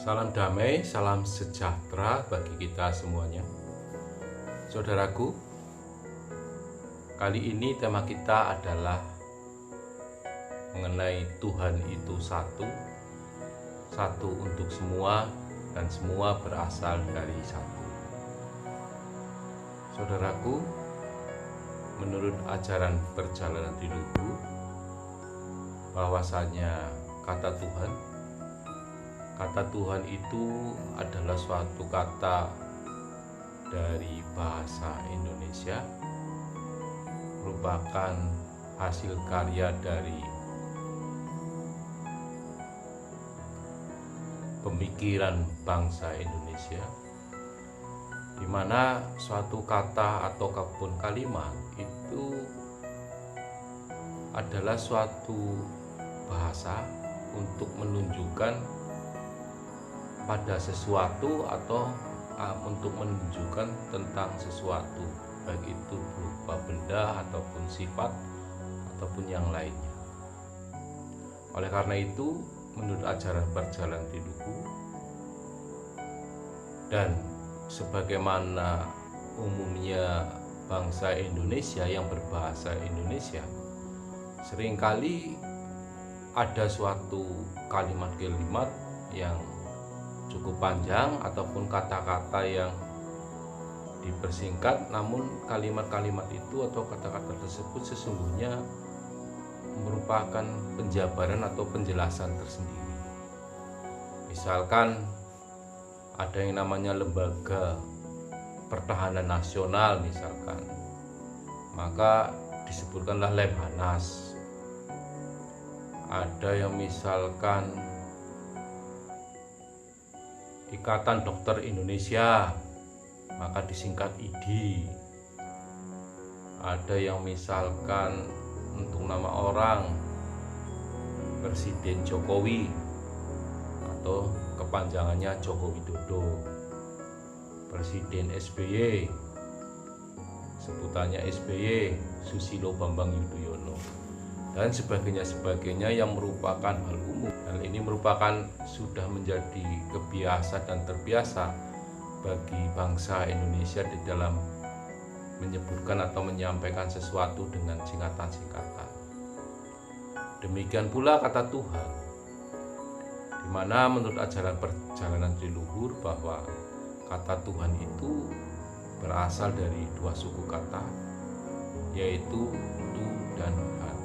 Salam damai, salam sejahtera bagi kita semuanya. Saudaraku, kali ini tema kita adalah mengenai Tuhan itu satu, satu untuk semua, dan semua berasal dari satu. Saudaraku, menurut ajaran perjalanan di luhur, bahwasanya kata Tuhan itu adalah suatu kata dari bahasa Indonesia, merupakan hasil karya dari pemikiran bangsa Indonesia, di mana suatu kata ataupun kalimat itu adalah suatu bahasa untuk menunjukkan pada sesuatu atau untuk menunjukkan tentang sesuatu, baik itu berupa benda ataupun sifat ataupun yang lainnya. Oleh karena itu, menurut ajaran perjalanan di luhur dan sebagaimana umumnya bangsa Indonesia yang berbahasa Indonesia, seringkali ada suatu kalimat-kalimat yang cukup panjang ataupun kata-kata yang dipersingkat, namun kalimat-kalimat itu atau kata-kata tersebut sesungguhnya merupakan penjabaran atau penjelasan tersendiri. Misalkan ada yang namanya lembaga pertahanan nasional misalkan, maka disebutkanlah Lemhanas. Ada yang misalkan Ikatan Dokter Indonesia, maka disingkat IDI. Ada yang misalkan untuk nama orang Presiden Jokowi atau kepanjangannya Joko Widodo, Presiden SBY, sebutannya SBY, Susilo Bambang Yudhoyono, dan sebagainya yang merupakan hal umum. Hal ini merupakan sudah menjadi kebiasaan dan terbiasa bagi bangsa Indonesia di dalam menyebutkan atau menyampaikan sesuatu dengan singkatan-singkatan. Demikian pula kata Tuhan, di mana menurut ajaran perjalanan di luhur bahwa kata Tuhan itu berasal dari dua suku kata, yaitu tu dan han.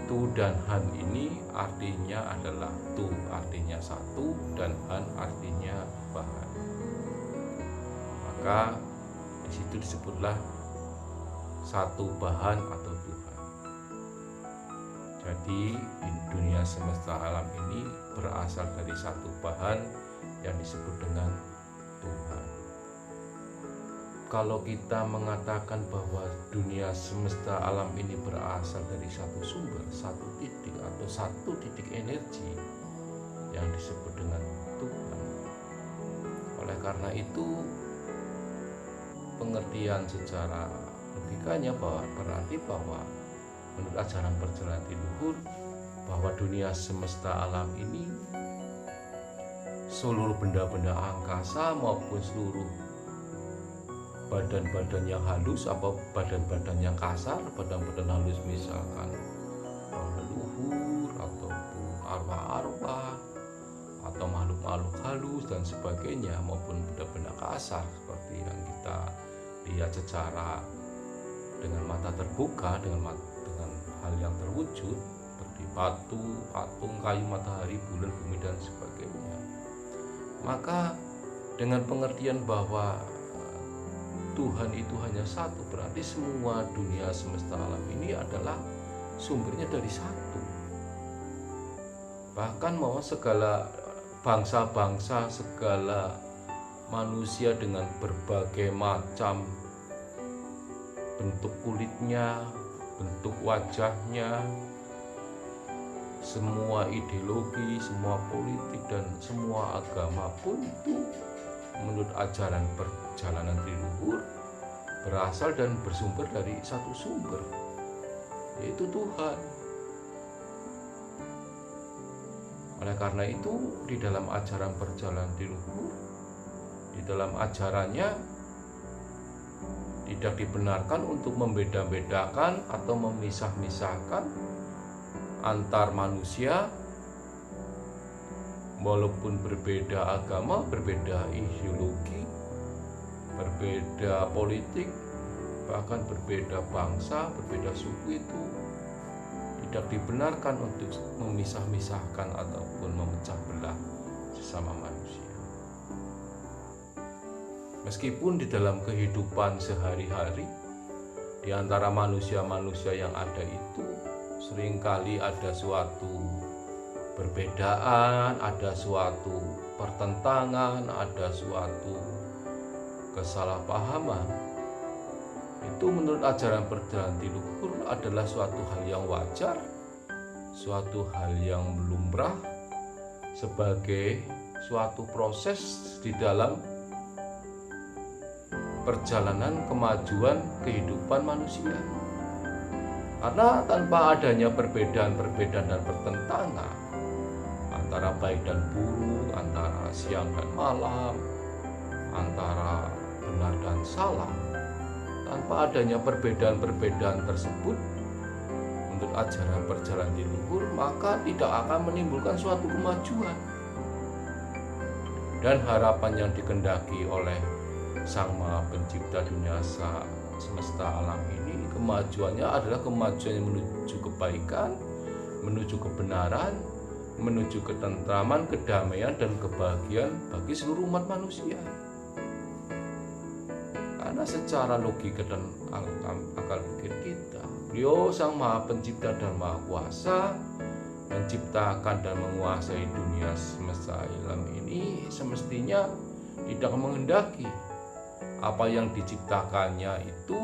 Tu dan han ini artinya adalah tu artinya satu dan han artinya bahan. Maka di situ disebutlah satu bahan atau Tuhan. Jadi di dunia semesta alam ini berasal dari satu bahan yang disebut dengan Tuhan. Kalau kita mengatakan bahwa dunia semesta alam ini berasal dari satu sumber, satu titik atau satu titik energi yang disebut dengan Tuhan. Oleh karena itu, pengertian secara logikanya berarti bahwa menurut ajaran perjalanan di luhur, bahwa dunia semesta alam ini, seluruh benda-benda angkasa maupun seluruh badan-badan yang halus atau badan-badan yang kasar, badan-badan halus misalkan roh leluhur ataupun arwah-arwah atau makhluk-makhluk halus dan sebagainya, maupun benda-benda kasar seperti yang kita lihat secara dengan mata terbuka, dengan hal yang terwujud seperti batu, patung, kayu, matahari, bulan, bumi dan sebagainya. Maka dengan pengertian bahwa Tuhan itu hanya satu, berarti semua dunia semesta alam ini adalah sumbernya dari satu. Bahkan mau segala bangsa-bangsa, segala manusia dengan berbagai macam bentuk kulitnya, bentuk wajahnya, semua ideologi, semua politik dan semua agama pun itu menurut ajaran perjalanan di luhur berasal dan bersumber dari satu sumber, yaitu Tuhan. Oleh karena itu, di dalam ajaran perjalanan di luhur, di dalam ajarannya tidak dibenarkan untuk membeda-bedakan atau memisah-misahkan antar manusia, walaupun berbeda agama, berbeda ideologi, berbeda politik, bahkan berbeda bangsa, berbeda suku, itu tidak dibenarkan untuk memisah-misahkan ataupun memecah belah sesama manusia. Meskipun di dalam kehidupan sehari-hari di antara manusia-manusia yang ada itu seringkali ada suatu perbedaan, ada suatu pertentangan, ada suatu kesalahpahaman, itu menurut ajaran perjalanan di luhur adalah suatu hal yang wajar, suatu hal yang lumrah, sebagai suatu proses di dalam perjalanan kemajuan kehidupan manusia. Karena tanpa adanya perbedaan-perbedaan dan pertentangan antara baik dan buruk, antara siang dan malam, antara benar dan salah, tanpa adanya perbedaan-perbedaan tersebut menurut ajaran perjalanan di luhur, maka tidak akan menimbulkan suatu kemajuan. Dan harapan yang dikehendaki oleh Sang Maha Pencipta dunia semesta alam ini, kemajuannya adalah kemajuan yang menuju kebaikan, menuju kebenaran, menuju ketentraman, kedamaian, dan kebahagiaan bagi seluruh umat manusia. Karena secara logika dan akal pikir kita, beliau Sang Maha Pencipta dan Maha Kuasa menciptakan dan menguasai dunia semesta alam ini semestinya tidak menghendaki apa yang diciptakannya itu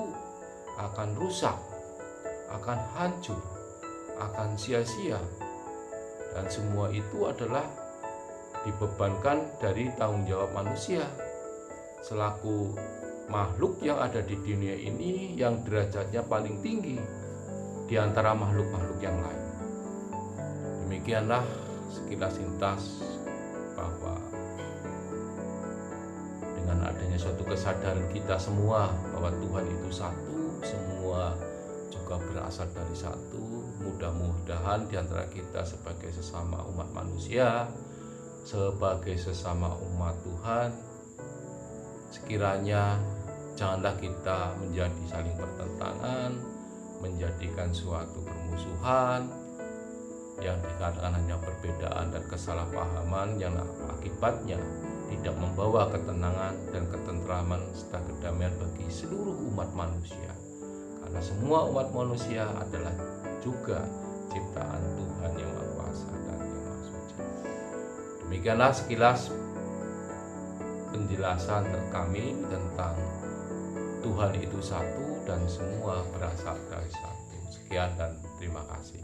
akan rusak, akan hancur, akan sia-sia, dan semua itu adalah dibebankan dari tanggung jawab manusia selaku makhluk yang ada di dunia ini yang derajatnya paling tinggi di antara makhluk-makhluk yang lain. Demikianlah sekilas lintas bahwa dengan adanya suatu kesadaran kita semua bahwa Tuhan itu satu, semua juga berasal dari satu, mudah-mudahan di antara kita sebagai sesama umat manusia, sebagai sesama umat Tuhan, sekiranya janganlah kita menjadi saling bertentangan, menjadikan suatu permusuhan yang dikatakan hanya perbedaan dan kesalahpahaman yang akibatnya tidak membawa ketenangan dan ketentraman serta kedamaian bagi seluruh umat manusia. Karena semua umat manusia adalah juga ciptaan Tuhan yang Maha Kuasa dan yang Maha Suci. Demikianlah sekilas penjelasan kami tentang Tuhan itu satu dan semua berasal dari satu. Sekian dan terima kasih.